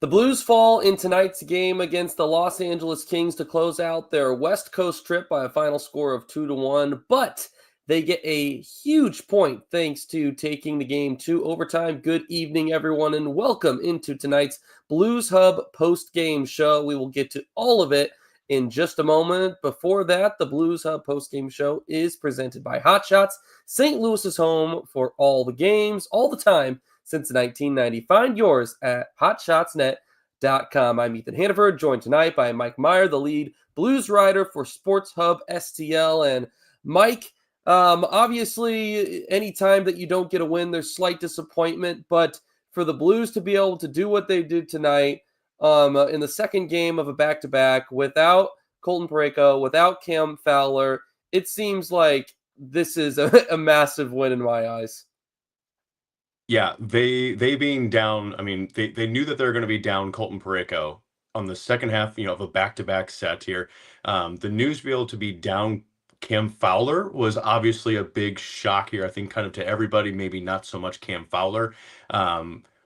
The Blues fall in tonight's game against the Los Angeles Kings to close out their West Coast trip by a final score of 2-1, but they get a huge point thanks to taking the game to overtime. Good evening, everyone, and welcome into tonight's Blues Hub post-game show. We will get to all of it in just a moment. Before that, the Blues Hub post-game show is presented by Hot Shots, St. Louis's home for all the games, all the time, since 1990. Find yours at hotshotsnet.com. I'm Ethan Hannaford, joined tonight by Mike Meyer, the lead Blues writer for Sports Hub STL. And Mike, obviously, anytime that you don't get a win, there's slight disappointment. But for the Blues to be able to do what they did tonight in the second game of a back-to-back without Colton Pareko, without Cam Fowler, it seems like this is a massive win in my eyes. Yeah, they being down, I mean, they knew that they were going to be down Colton Pareko on the second half, of a back-to-back set here. The news to be able to be down Cam Fowler was obviously a big shock here, I think, kind of to everybody, maybe not so much Cam Fowler.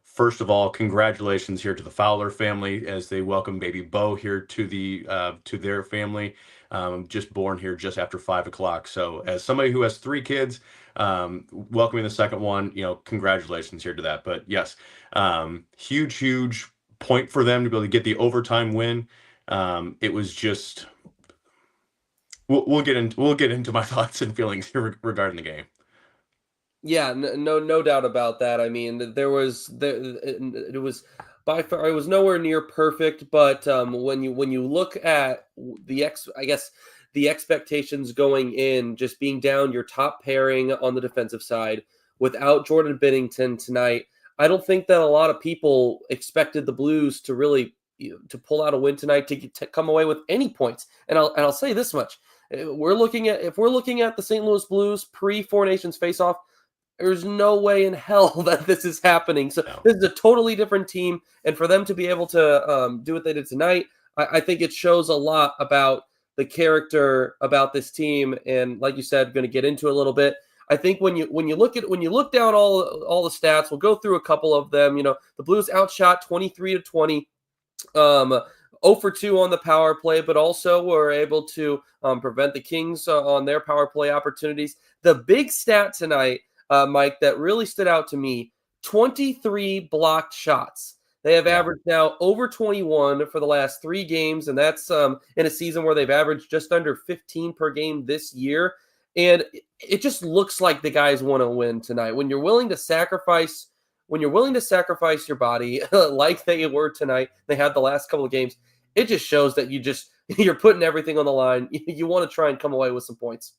First of all, congratulations here to the Fowler family as they welcome baby Bo here to their family, just born here just after 5 o'clock. So as somebody who has 3 kids, welcoming the second one, congratulations here to that. But yes, huge point for them to be able to get the overtime win. It was just, we'll get into my thoughts and feelings here regarding the game. Yeah, no doubt about that. I mean, it was by far, it was nowhere near perfect, but when you look at the expectations going in, just being down your top pairing on the defensive side without Jordan Binnington tonight, I don't think that a lot of people expected the Blues to really to pull out a win tonight to come away with any points. And I'll say this much: if we're looking at the St. Louis Blues pre Four Nations faceoff, there's no way in hell that this is happening. So No. this is a totally different team. And for them to be able to do what they did tonight, I think it shows a lot about the character about this team. And like you said, going to get into it a little bit. I think when you look down all the stats, we'll go through a couple of them. The Blues outshot 23-20. 0 for 2 on the power play, but also were able to prevent the Kings on their power play opportunities. The big stat tonight, Mike, that really stood out to me, 23 blocked shots. They have averaged now over 21 for the last 3 games, and that's in a season where they've averaged just under 15 per game this year. And it just looks like the guys want to win tonight. When you're willing to sacrifice your body like they were tonight, they had the last couple of games, it just shows that you're putting everything on the line. You want to try and come away with some points.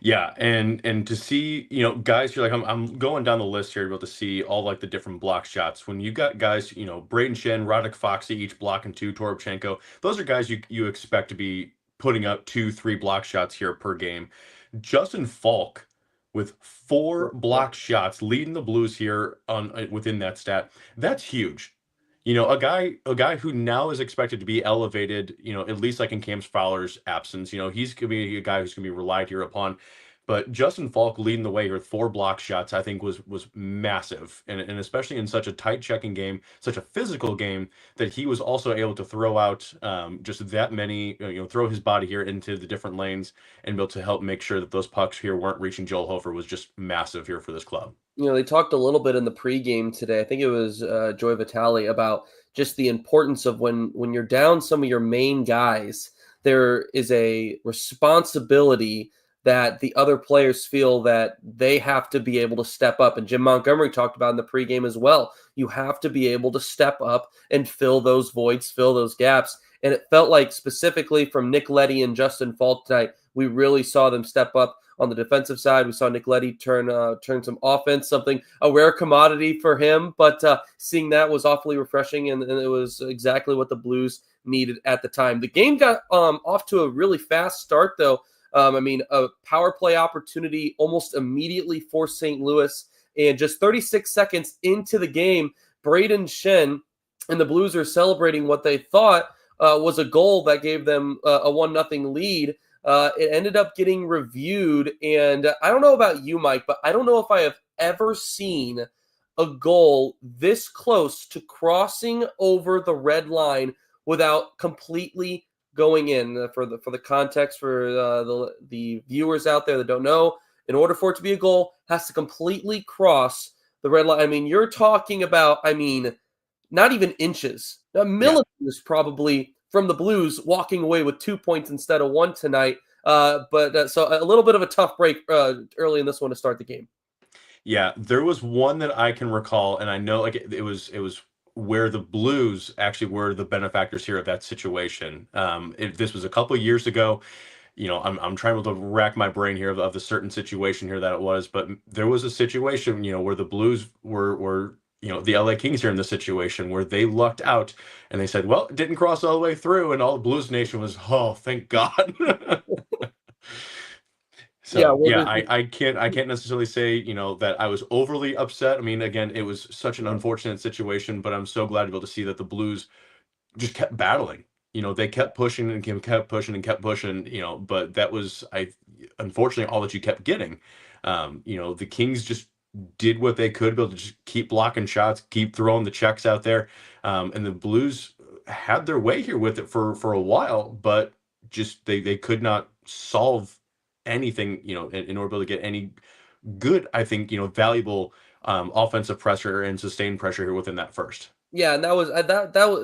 Yeah, and to see, guys, you're like, I'm going down the list here to be able to see all like the different block shots. When you got guys, Braden Shen, Radek Foxy, each blocking 2, Toropchenko, those are guys you expect to be putting up 2-3 block shots here per game. Justin Falk with 4 block shots, leading the Blues here within that stat. That's huge. A guy who now is expected to be elevated, at least like in Cam Fowler's absence. He's gonna be a guy who's gonna be relied here upon. But Justin Falk leading the way here with 4 block shots, I think was massive, and especially in such a tight checking game, such a physical game, that he was also able to throw out just that many, throw his body here into the different lanes and be able to help make sure that those pucks here weren't reaching Joel Hofer was just massive here for this club. They talked a little bit in the pregame today. I think it was Joy Vitale about just the importance of when you're down some of your main guys, there is a responsibility that the other players feel that they have to be able to step up. And Jim Montgomery talked about in the pregame as well. You have to be able to step up and fill those voids, fill those gaps. And it felt like specifically from Nick Leddy and Justin Falk tonight, we really saw them step up. On the defensive side, we saw Nick Leddy turn some offense, a rare commodity for him, but seeing that was awfully refreshing, and it was exactly what the Blues needed at the time. The game got off to a really fast start, though. A power play opportunity almost immediately for St. Louis, and just 36 seconds into the game, Braden Shen and the Blues are celebrating what they thought was a goal that gave them a 1-0 lead. It ended up getting reviewed, and I don't know about you, Mike, but I don't know if I have ever seen a goal this close to crossing over the red line without completely going in. For the context for the viewers out there that don't know, in order for it to be a goal, has to completely cross the red line. I mean, you're talking about, I mean, not even inches, Yeah. millimeters probably from the Blues walking away with 2 points instead of one tonight. So a little bit of a tough break early in this one to start the game. Yeah, there was one that I can recall, and I know like it was where the Blues actually were the benefactors here of that situation. This was a couple of years ago. I'm trying to rack my brain here of the certain situation here that it was, but there was a situation, where the Blues were the LA Kings here in the situation where they lucked out and they said, well, it didn't cross all the way through, and all the Blues Nation was, oh, thank God. Yeah, So well, yeah, I can't necessarily say, that I was overly upset. I mean, again, it was such an unfortunate situation, but I'm so glad to be able to see that the Blues just kept battling. They kept pushing and kept pushing and kept pushing, but that was unfortunately all that you kept getting. The Kings just did what they could, be able to just keep blocking shots, keep throwing the checks out there. And the Blues had their way here with it for a while, but just they could not solve anything, in order to get any good, I think, valuable offensive pressure and sustained pressure here within that first. yeah, and that was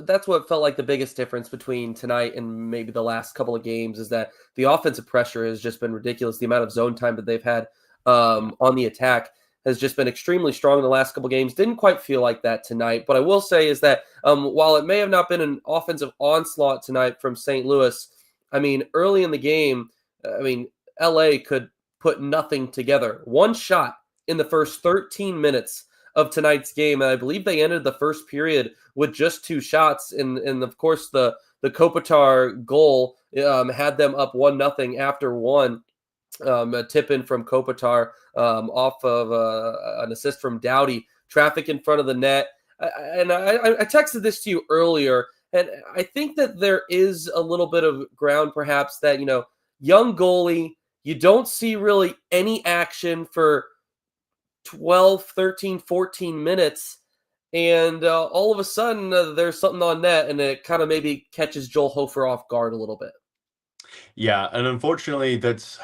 that's what felt like the biggest difference between tonight and maybe the last couple of games is that the offensive pressure has just been ridiculous. The amount of zone time that they've had on the attack has just been extremely strong in the last couple of games. Didn't quite feel like that tonight, but I will say is that while it may have not been an offensive onslaught tonight from St. Louis, I mean, early in the game, I mean, LA could put nothing together. One shot in the first 13 minutes of tonight's game. And I believe they ended the first period with just two shots. And of course, the Kopitar goal had them up 1-0 after one. A tip in from Kopitar off of an assist from Doughty. Traffic in front of the net. I texted this to you earlier, and I think that there is a little bit of ground, perhaps, that, young goalie, you don't see really any action for 12, 13, 14 minutes. And all of a sudden, there's something on net, and it kind of maybe catches Joel Hofer off guard a little bit. Yeah, and unfortunately, that's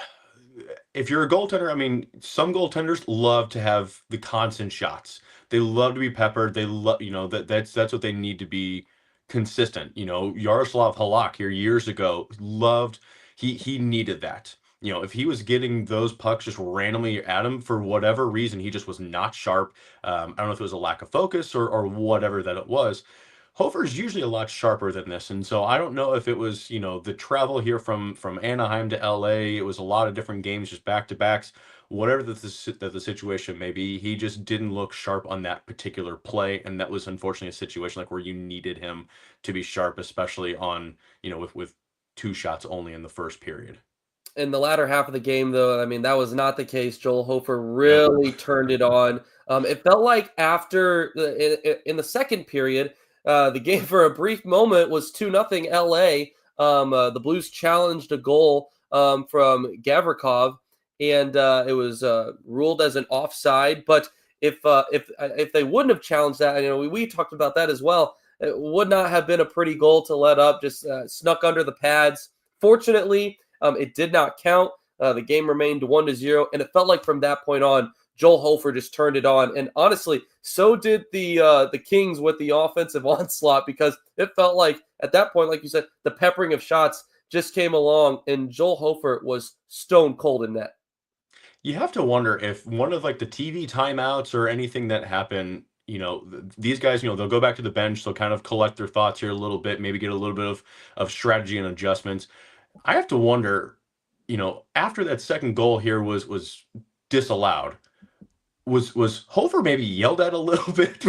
if you're a goaltender. I mean, some goaltenders love to have the constant shots. They love to be peppered. They love, that's what they need to be consistent. Yaroslav Halak here years ago loved he needed that. If he was getting those pucks just randomly at him for whatever reason, he just was not sharp. I don't know if it was a lack of focus or whatever that it was. Hofer is usually a lot sharper than this, and so I don't know if it was, the travel here from Anaheim to LA. It was a lot of different games, just back to backs. Whatever that the situation may be, he just didn't look sharp on that particular play, and that was unfortunately a situation like where you needed him to be sharp, especially on, with two shots only in the first period. In the latter half of the game, though, I mean, that was not the case. Joel Hofer No. really turned it on. It felt like after in the second period, the game for a brief moment was 2-0 LA. The Blues challenged a goal from Gavrikov, and it was ruled as an offside. But if they wouldn't have challenged that, we talked about that as well. It would not have been a pretty goal to let up. Just snuck under the pads. Fortunately, it did not count. The game remained 1-0, and it felt like from that point on, Joel Hofer just turned it on. And honestly, so did the Kings with the offensive onslaught, because it felt like at that point, like you said, the peppering of shots just came along, and Joel Hofer was stone cold in net. You have to wonder if one of like the TV timeouts or anything that happened, these guys, they'll go back to the bench, they'll kind of collect their thoughts here a little bit, maybe get a little bit of strategy and adjustments. I have to wonder, after that second goal here was disallowed, was Hofer maybe yelled at a little bit?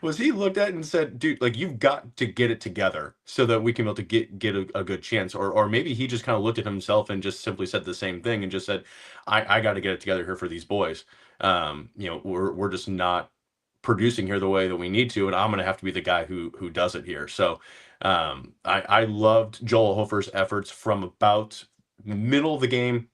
Was he looked at and said, "Dude, like you've got to get it together so that we can be able to get a good chance," or maybe he just kind of looked at himself and just simply said the same thing and just said, "I got to get it together here for these boys. We're just not producing here the way that we need to, and I'm going to have to be the guy who does it here." So I loved Joel Hofer's efforts from about the middle of the game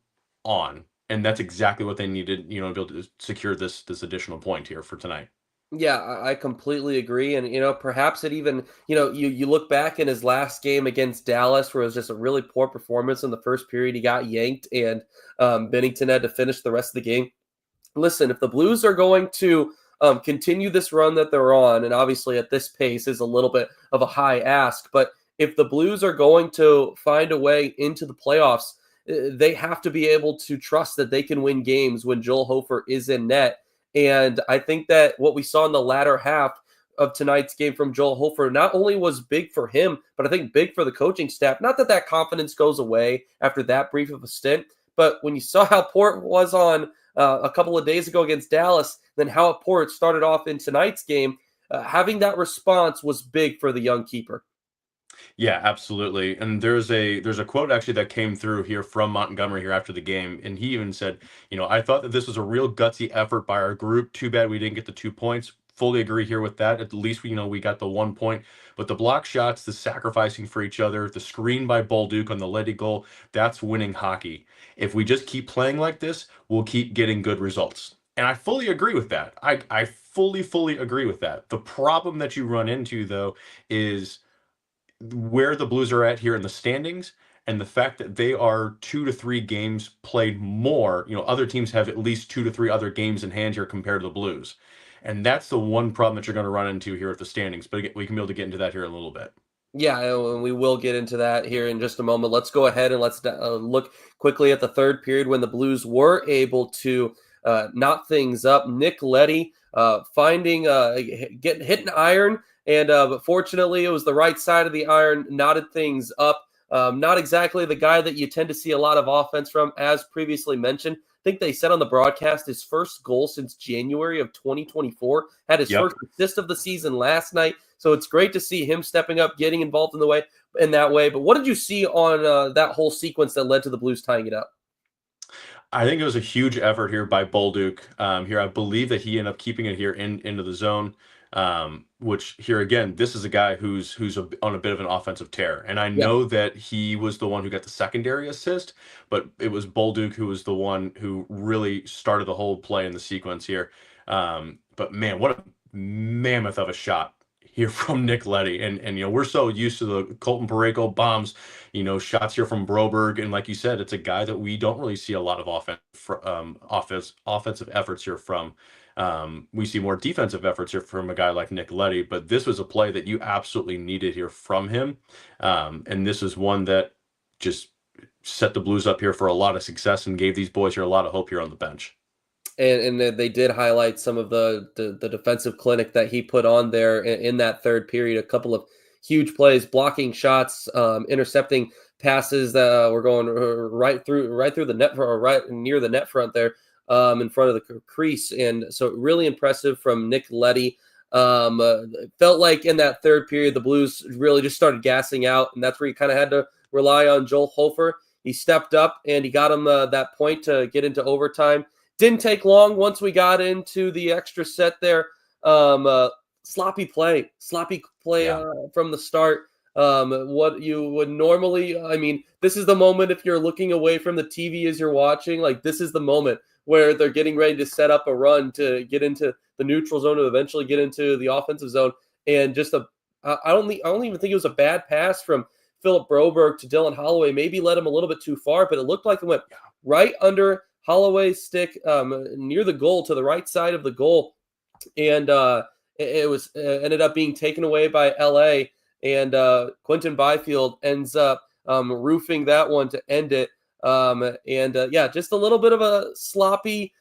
on, and that's exactly what they needed, to be able to secure this additional point here for tonight. Yeah, I completely agree. And, perhaps it even, you look back in his last game against Dallas, where it was just a really poor performance in the first period. He got yanked, and Bennington had to finish the rest of the game. Listen, if the Blues are going to continue this run that they're on, and obviously at this pace is a little bit of a high ask, but if the Blues are going to find a way into the playoffs, they have to be able to trust that they can win games when Joel Hofer is in net. And I think that what we saw in the latter half of tonight's game from Joel Hofer not only was big for him, but I think big for the coaching staff. Not that that confidence goes away after that brief of a stint, but when you saw how poor it was on a couple of days ago against Dallas, then how poor it started off in tonight's game, having that response was big for the young keeper. Yeah, absolutely. And there's a quote actually that came through here from Montgomery here after the game, and he even said, I thought that this was a real gutsy effort by our group. Too bad we didn't get the 2 points. Fully agree here with that. At least we got the 1 point. But the block shots, the sacrificing for each other, the screen by Bolduc on the Letty goal, that's winning hockey. If we just keep playing like this, we'll keep getting good results. And I fully agree with that. I fully agree with that. The problem that you run into though is where the Blues are at here in the standings and the fact that they are 2 to 3 games played more. Other teams have at least 2 to 3 other games in hand here compared to the Blues. And that's the one problem that you're going to run into here at the standings. But we can be able to get into that here in a little bit. Yeah, and we will get into that here in just a moment. Let's go ahead and let's look quickly at the third period when the Blues were able to knot things up. Nick Leddy finding getting hitting iron, and but fortunately it was the right side of the iron, knotted things up. Not exactly the guy that you tend to see a lot of offense from, as previously mentioned. I think they said on the broadcast his first goal since January of 2024, had his Yep. first assist of the season last night. So it's great to see him stepping up, getting involved in that way. But what did you see on that whole sequence that led to the Blues tying it up? I think it was a huge effort here by Bolduc. Here, I believe that he ended up keeping it here into the zone. Which here again, this is a guy who's on a bit of an offensive tear, and I Yeah, know that he was the one who got the secondary assist, but it was Bolduc who was the one who really started the whole play in the sequence here. But man, what a mammoth of a shot here from Nick Leddy, and we're so used to the Colton Pareko bombs, shots here from Broberg, and like you said, it's a guy that we don't really see a lot of offensive efforts here from. We see more defensive efforts here from a guy like Nick Leddy, but this was a play that you absolutely needed here from him, and this is one that just set the Blues up here for a lot of success and gave these boys here a lot of hope here on the bench. and they did highlight some of the defensive clinic that he put on there in that third period. A couple of huge plays, blocking shots, intercepting passes that were going right through the net, or right near the net front there, in front of the crease. And so really impressive from Nick Leddy. Felt like in that third period, the Blues really just started gassing out, and that's where you kind of had to rely on Joel Hofer. He stepped up and he got him that point to get into overtime. Didn't take long once we got into the extra set there. Sloppy play Yeah. from the start. What you would normally, I mean, this is the moment if you're looking away from the TV as you're watching, like this is the moment where they're getting ready to set up a run to get into the neutral zone to eventually get into the offensive zone. And just I don't even think it was a bad pass from Philip Broberg to Dylan Holloway. Maybe led him a little bit too far, but it looked like it went right under Holloway's stick, near the goal to the right side of the goal. And it was ended up being taken away by LA. And Quinton Byfield ends up roofing that one to end it. Yeah, just a little bit of a sloppy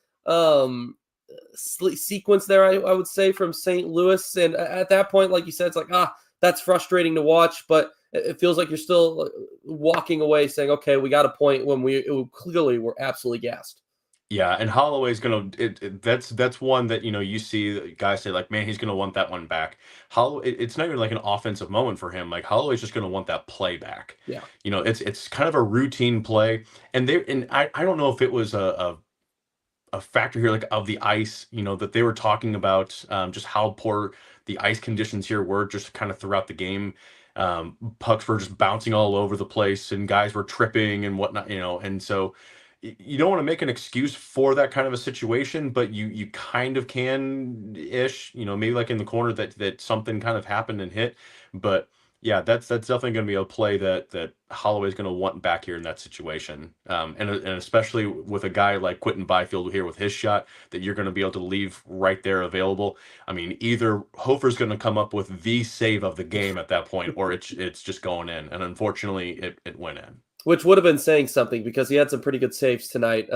sequence there, I would say, from St. Louis. And at that point, like you said, it's like, that's frustrating to watch, but it feels like you're still walking away saying, okay, we got a point when clearly were absolutely gassed. Yeah, and Holloway's gonna that's one that you see guys say like, man, he's gonna want that one back. Holloway, it's not even like an offensive moment for him. Like Holloway's just gonna want that play back. Yeah. It's kind of a routine play, and I don't know if it was a factor here like of the ice, that they were talking about, just how poor the ice conditions here were just kind of throughout the game. Pucks were just bouncing all over the place, and guys were tripping and whatnot, and so you don't want to make an excuse for that kind of a situation, but you kind of can ish, maybe like in the corner that something kind of happened and hit. But yeah, that's definitely going to be a play that Holloway's going to want back here in that situation. And especially with a guy like Quinton Byfield here with his shot that you're going to be able to leave right there available. I mean, either Hofer's going to come up with the save of the game at that point, or it's just going in. And unfortunately, it went in. Which would have been saying something because he had some pretty good saves tonight,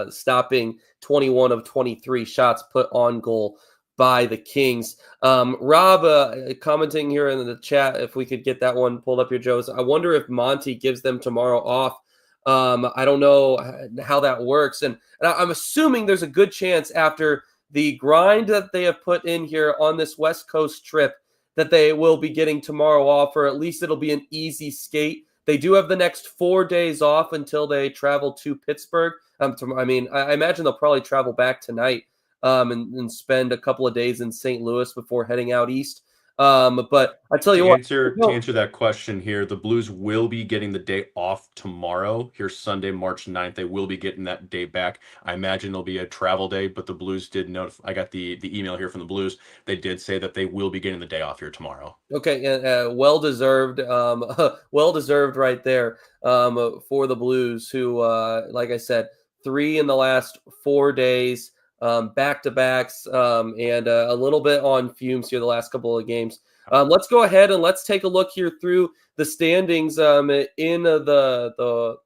stopping 21 of 23 shots put on goal by the Kings. Rob, commenting here in the chat, if we could get that one pulled up here, Joe. I wonder if Monty gives them tomorrow off. I don't know how that works. And I'm assuming there's a good chance after the grind that they have put in here on this West Coast trip that they will be getting tomorrow off, or at least it'll be an easy skate. They do have the next 4 days off until they travel to Pittsburgh. I imagine they'll probably travel back tonight and spend a couple of days in St. Louis before heading out east. But I tell you what. To answer that question here, the Blues will be getting the day off tomorrow. Here, Sunday, March 9th. They will be getting that day back. I imagine it'll be a travel day, but the Blues did notify. I got the email here from the Blues. They did say that they will be getting the day off here tomorrow. Okay, well deserved. Well deserved right there for the Blues, who, like I said, 3 in the last 4 days. Back-to-backs, and a little bit on fumes here the last couple of games. Let's go ahead and let's take a look here through the standings in the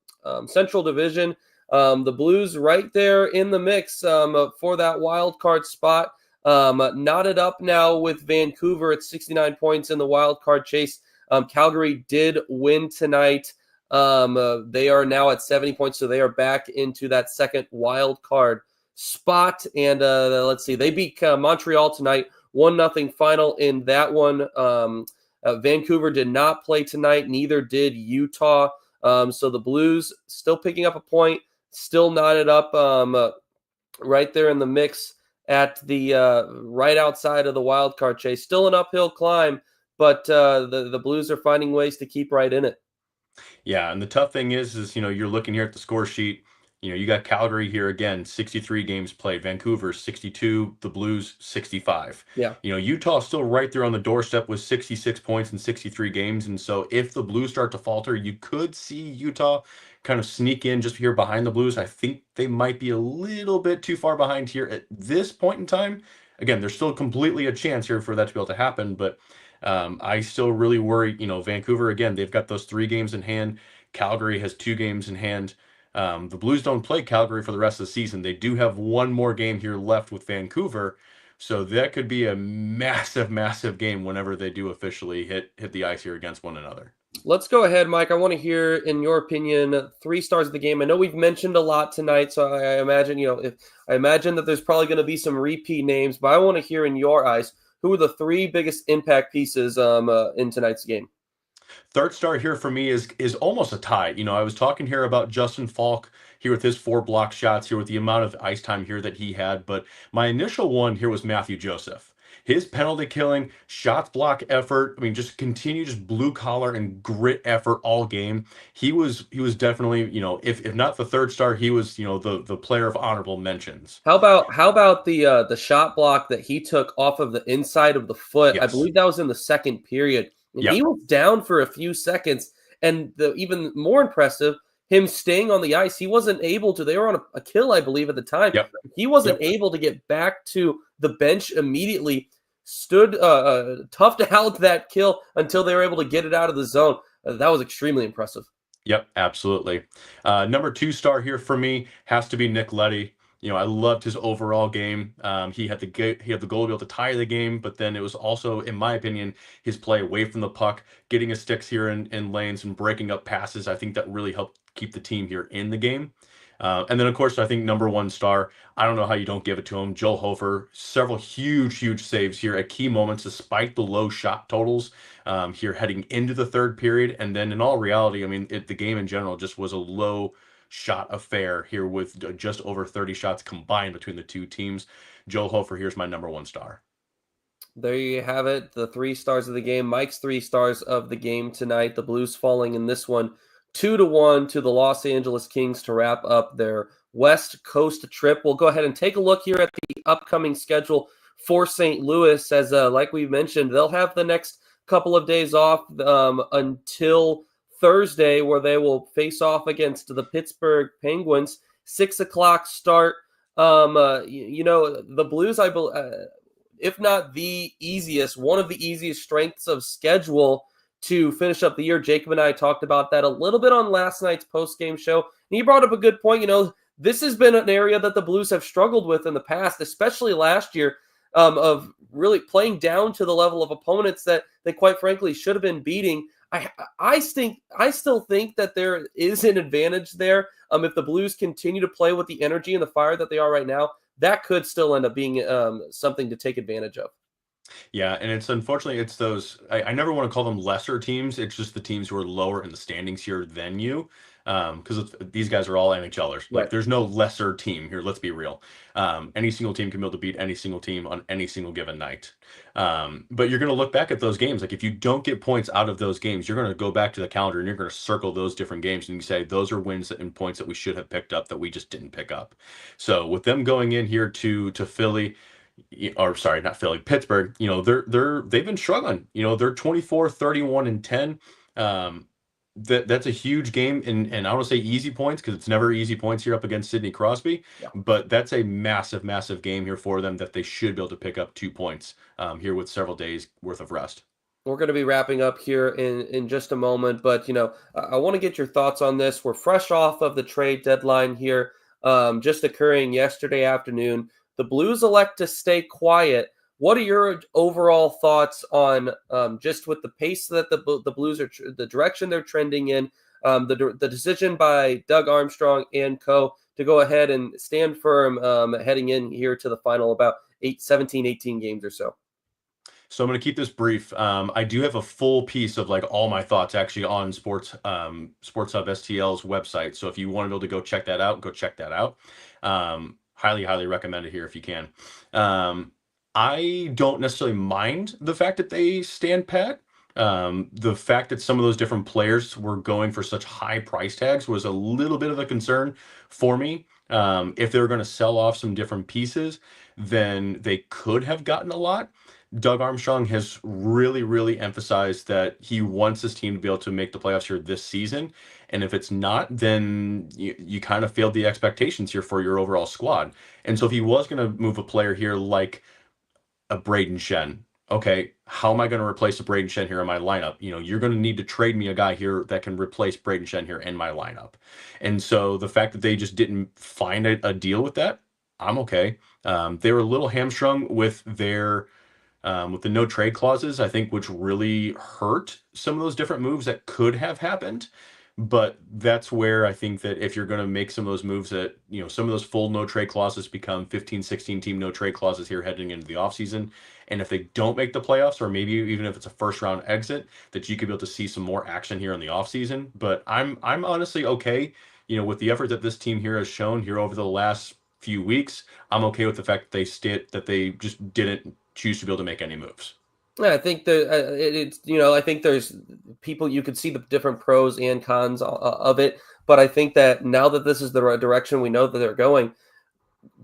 Central Division. The Blues right there in the mix for that wild card spot. Knotted up now with Vancouver at 69 points in the wild card chase. Calgary did win tonight. They are now at 70 points, so they are back into that second wild card spot. And let's see, they beat Montreal tonight, 1-0 final in that one. Vancouver did not play tonight, neither did Utah. So the Blues still picking up a point, still knotted up right there in the mix at the right outside of the wild card chase. Still an uphill climb, but the Blues are finding ways to keep right in it. Yeah, and the tough thing is you're looking here at the score sheet. You got Calgary here again, 63 games played. Vancouver 62, the Blues 65. Yeah. Utah still right there on the doorstep with 66 points in 63 games. And so if the Blues start to falter, you could see Utah kind of sneak in just here behind the Blues. I think they might be a little bit too far behind here at this point in time. Again, there's still completely a chance here for that to be able to happen, but I still really worry. Vancouver, again, they've got those 3 games in hand. Calgary has 2 games in hand. The Blues don't play Calgary for the rest of the season. They do have one more game here left with Vancouver, so that could be a massive, massive game whenever they do officially hit the ice here against one another. Let's go ahead, Mike. I want to hear, in your opinion, 3 stars of the game. I know we've mentioned a lot tonight, so I imagine, I imagine that there's probably going to be some repeat names, but I want to hear, in your eyes, who are the 3 biggest impact pieces in tonight's game? Third star here for me is almost a tie. I was talking here about Justin Falk here with his 4 block shots here with the amount of ice time here that he had, but my initial one here was Matthew Joseph. His penalty killing, shots block effort, just blue collar and grit effort all game. He was definitely, if not the third star, he was, the player of honorable mentions. How about the shot block that he took off of the inside of the foot? Yes. I believe that was in the second period. And He was down for a few seconds, and even more impressive, him staying on the ice. He wasn't able to. They were on a kill, I believe, at the time. He wasn't able to get back to the bench immediately. Stood tough to out that kill until they were able to get it out of the zone. That was extremely impressive. Yep, absolutely. Number 2 star here for me has to be Nick Leddy. I loved his overall game. He had the goal to be able to tie the game, but then it was also, in my opinion, his play away from the puck, getting his sticks here in lanes and breaking up passes. I think that really helped keep the team here in the game. And then, of course, I think number 1 star, I don't know how you don't give it to him, Joel Hofer. Several huge saves here at key moments, despite the low shot totals here heading into the third period. And then in all reality, the game in general just was a low shot affair here with just over 30 shots combined between the 2 teams. Joel Hofer, here's my number 1 star. There you have it, the 3 stars of the game. Mike's 3 stars of the game tonight. The Blues falling in this one 2-1 to the Los Angeles Kings to wrap up their West Coast trip. We'll go ahead and take a look here at the upcoming schedule for St. Louis. As like we mentioned, they'll have the next couple of days off until Thursday, where they will face off against the Pittsburgh Penguins. 6 o'clock start. The Blues, if not the easiest, one of the easiest strengths of schedule to finish up the year. Jacob and I talked about that a little bit on last night's post-game show. And he brought up a good point. This has been an area that the Blues have struggled with in the past, especially last year, of really playing down to the level of opponents that they quite frankly should have been beating. I still think that there is an advantage there. If the Blues continue to play with the energy and the fire that they are right now, that could still end up being something to take advantage of. Yeah, and unfortunately it's those, I never want to call them lesser teams. It's just the teams who are lower in the standings here than you. Because these guys are all NHLers. Like, Right. there's no lesser team here. Let's be real. Any single team can be able to beat any single team on any single given night. But you're going to look back at those games. Like, if you don't get points out of those games, you're going to go back to the calendar and you're going to circle those different games and you say those are wins and points that we should have picked up that we just didn't pick up. So with them going in here to Philly, or sorry, not Philly, Pittsburgh, they've been struggling. They're 24, 31, and 10. That's a huge game, and I don't want to say easy points because it's never easy points here up against Sidney Crosby, Yeah. but that's a massive game here for them that they should be able to pick up 2 points here with several days worth of rest. We're going to be wrapping up here in just a moment, but I want to get your thoughts on this. We're fresh off of the trade deadline here, just occurring yesterday afternoon. The Blues elect to stay quiet. What are your overall thoughts on just with the pace that the Blues are, the direction they're trending in, the decision by Doug Armstrong and co. to go ahead and stand firm heading in here to the final, about 18 games or so? So I'm going to keep this brief. I do have a full piece of like all my thoughts actually on Sports Hub STL's website. So if you want to be able to go check that out, go check that out. Highly recommend it here if you can. I don't necessarily mind the fact that they stand pat. The fact that some of those different players were going for such high price tags was a little bit of a concern for me. If they were going to sell off some different pieces, then they could have gotten a lot. Doug Armstrong has really emphasized that he wants his team to be able to make the playoffs here this season. And if it's not, then you kind of failed the expectations here for your overall squad. And so if he was going to move a player here like a Braden Shen, okay, how am I going to replace a Braden Shen here in my lineup? You're going to need to trade me a guy here that can replace Braden Shen here in my lineup. And so the fact that they just didn't find a deal with that, I'm okay. They were a little hamstrung with their with the no trade clauses, I think, which really hurt some of those different moves that could have happened. But that's where I think that if you're going to make some of those moves that, some of those full no trade clauses become 15, 16 team no trade clauses here heading into the offseason. And if they don't make the playoffs, or maybe even if it's a first round exit, that you could be able to see some more action here in the offseason. But I'm honestly okay, with the effort that this team here has shown here over the last few weeks. I'm okay with the fact that they just didn't choose to be able to make any moves. Yeah, I think that it's I think there's people, you could see the different pros and cons of it, but I think that now that this is the right direction, we know that they're going,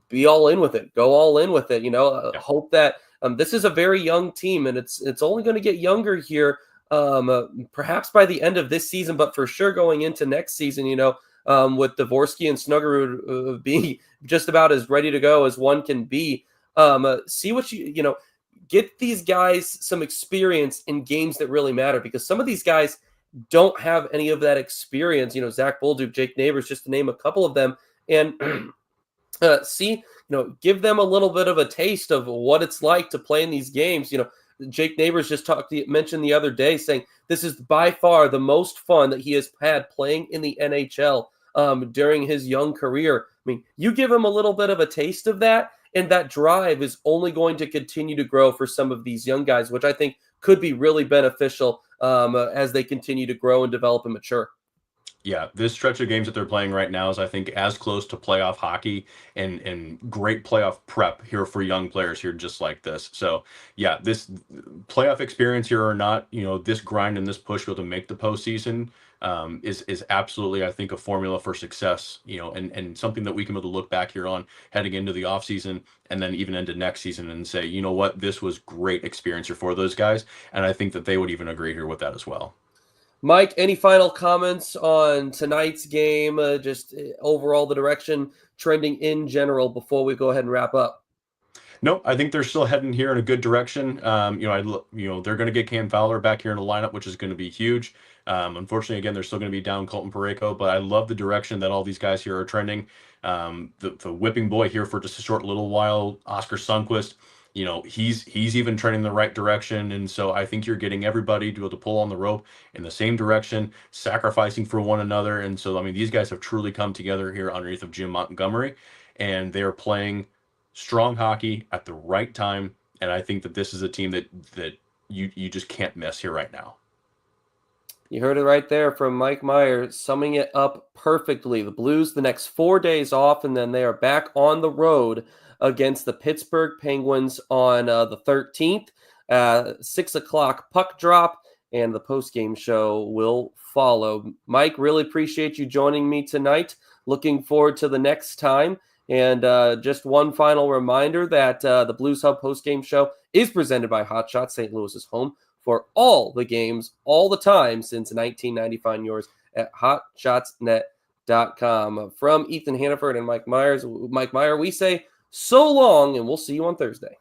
be all in with it, go all in with it. Yeah. Hope that this is a very young team, and it's only going to get younger here, perhaps by the end of this season, but for sure going into next season. With Dvorsky and Snuggerud being just about as ready to go as one can be. See what get these guys some experience in games that really matter, because some of these guys don't have any of that experience. Zach Bolduc, Jake Neighbors, just to name a couple of them, and give them a little bit of a taste of what it's like to play in these games. Jake Neighbors just mentioned the other day, saying this is by far the most fun that he has had playing in the NHL during his young career. I mean, you give him a little bit of a taste of that, and that drive is only going to continue to grow for some of these young guys, which I think could be really beneficial as they continue to grow and develop and mature. Yeah, this stretch of games that they're playing right now is, I think, as close to playoff hockey and great playoff prep here for young players here just like this. So, yeah, this playoff experience here or not, this grind and this push to make the postseason, is absolutely, I think, a formula for success, and something that we can be able to look back here on heading into the offseason and then even into next season and say, you know what, this was great experience here for those guys. And I think that they would even agree here with that as well. Mike, any final comments on tonight's game? Just overall, the direction trending in general before we go ahead and wrap up. No, I think they're still heading here in a good direction. They're going to get Cam Fowler back here in the lineup, which is going to be huge. Unfortunately, again, they're still going to be down Colton Pareko, but I love the direction that all these guys here are trending. The whipping boy here for just a short little while, Oscar Sundqvist, he's even trending the right direction. And so I think you're getting everybody to be able to pull on the rope in the same direction, sacrificing for one another. And so, I mean, these guys have truly come together here underneath of Jim Montgomery, and they are playing strong hockey at the right time. And I think that this is a team that you just can't miss here right now. You heard it right there from Mike Meyer, summing it up perfectly. The Blues, the next 4 days off, and then they are back on the road against the Pittsburgh Penguins on the 13th. 6 o'clock puck drop, and the postgame show will follow. Mike, really appreciate you joining me tonight. Looking forward to the next time. And just one final reminder that the Blues Hub postgame show is presented by Hot Shots, St. Louis's home for all the games, all the time since 1990. Find yours at hotshotsnet.com. From Ethan Hannaford and Mike Meyer, we say so long, and we'll see you on Thursday.